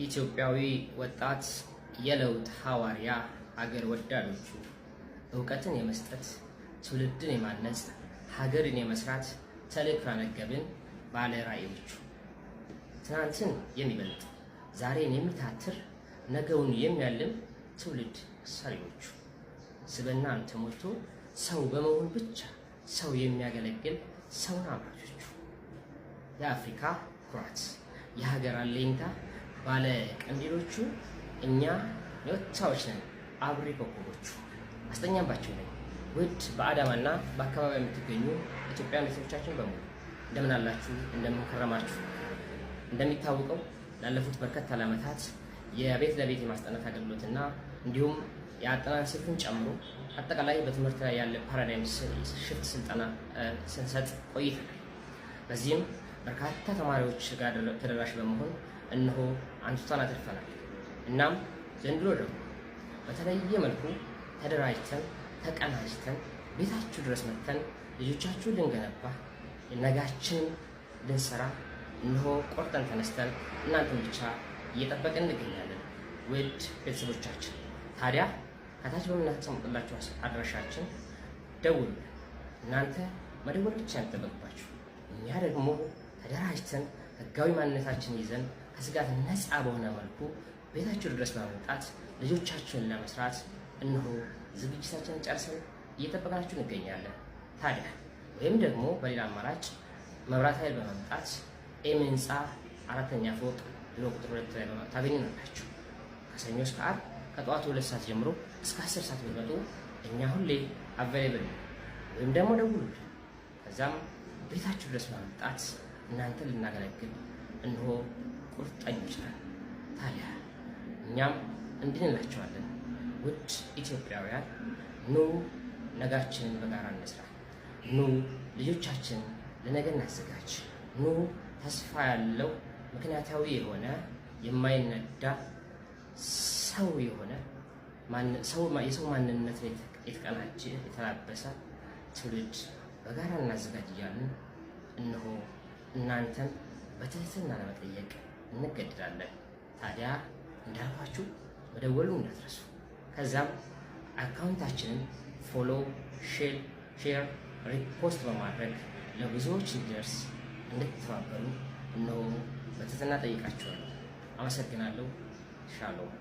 ኢትዮጵያዊ ወጣት የለውጥ ሐዋርያ ሀገር ወዳዶቹ እውቀትን የመስጠት ትውልድን የማነጽ ሀገርን የመስራት ተልዕኮ ያነገብን ባለ ራዕዮቹ ትናንትን የሚበልጥ ዛሬን የሚታትር ነገውን የሚያልም ትውልድ ሰሪዎቹ ስብዕናን ተሞልቶ ሰው በመሆን ብቻ ሰው የሚያገለግል ሰውን አምራቾቹ የአፍሪካ ኩራት የሀገር አለኝታ ባለ ቀንዲሎቹ እኛ የወጣቶች ነን አብሪ ኮከቦቹ አስተኛባቸው ነኝ። ውድ በአዳማና በአካባቢው የምትገኙ ኢትዮጵያውያን ቤተሰቦቻችን በሙሉ እንደምን አላችሁ? እንደምን ከረማችሁ? እንደሚታወቀው ላለፉት በርካታ ዓመታት የቤት ለቤት የማስጠናት አገልግሎትና እንዲሁም የአጠናን ስልትን ጨምሮ አጠቃላይ በትምህርት ላይ ያለ ፓራዳይም ሽፍት ስልጠና ስንሰጥ ቆይተናል። በዚህም በርካታ ተማሪዎች ጋር ተደራሽ በመሆን እነሆ አንቱታን አትርፈናል። እናም ዘንድሮ ደግሞ በተለየ መልኩ ተደራጅተን ተቀናጅተን ቤታችሁ ድረስ መጥተን ልጆቻችሁን ልንገነባ ነጋችንን ልንሰራ እነሆ ቆርጠን ተነስተን እናንተን ብቻ እየጠበቅን እንገኛለን። ውድ ቤተሰቦቻችን ታዲያ ከታች በምናስቀምጥላችሁ አድራሻችን ደውሉ። እናንተ መደወል ብቻ የሚጠበቅባችሁ፣ እኛ ደግሞ ተደራጅተን ህጋዊ ማንነታችን ይዘን ከስጋት ነፃ በሆነ መልኩ ቤታችሁ ድረስ በመምጣት ልጆቻችንን ለመስራት እነሆ ዝግጅታችንን ጨርሰን እየጠበቅናችሁ እንገኛለን። ታዲያ ወይም ደግሞ በሌላ አማራጭ መብራት ኃይል በመምጣት ኤም ህንፃ 4ኛ ፎቅ ቢሮ ቁጥር 2 ላይ ታገኙናላችሁ። ከሰኞ እስከ ዓርብ ከጠዋቱ 2 ሰዓት ጀምሮ እስከ 10 ሰዓት ብትመጡ እኛ ሁሌ አቬሌብል ነው። ወይም ደግሞ ደውሉልን። ከዛም ቤታችሁ ድረስ በመምጣት እናንተን ልናገለግል እነሆ ቁርጠኞች ነን። ታዲያ እኛም እንዲህ እንላችኋለን፣ ውድ ኢትዮጵያውያን ኑ ነጋችንን በጋራ እንስራ። ኑ ልጆቻችንን ለነገ እናዘጋጅ። ኑ ተስፋ ያለው ምክንያታዊ የሆነ የማይነዳ ሰው የሆነ የሰው ማንነት የተቀናጀ የተላበሰ ትውልድ በጋራ እናዘጋጅ እያልን እነሆ እናንተን በትህትና ለመጠየቅ እንገድዳለን። ታዲያ እንዳልኳችሁ መደወሉ እንዳትረሱ። ከዛም አካውንታችንን ፎሎ፣ ሼር፣ ሪፖስት በማድረግ ለብዙዎች እንዲደርስ እንድትተባበሩ እነሆ በትህትና ጠይቃችኋለሁ። አመሰግናለሁ። ሻሎም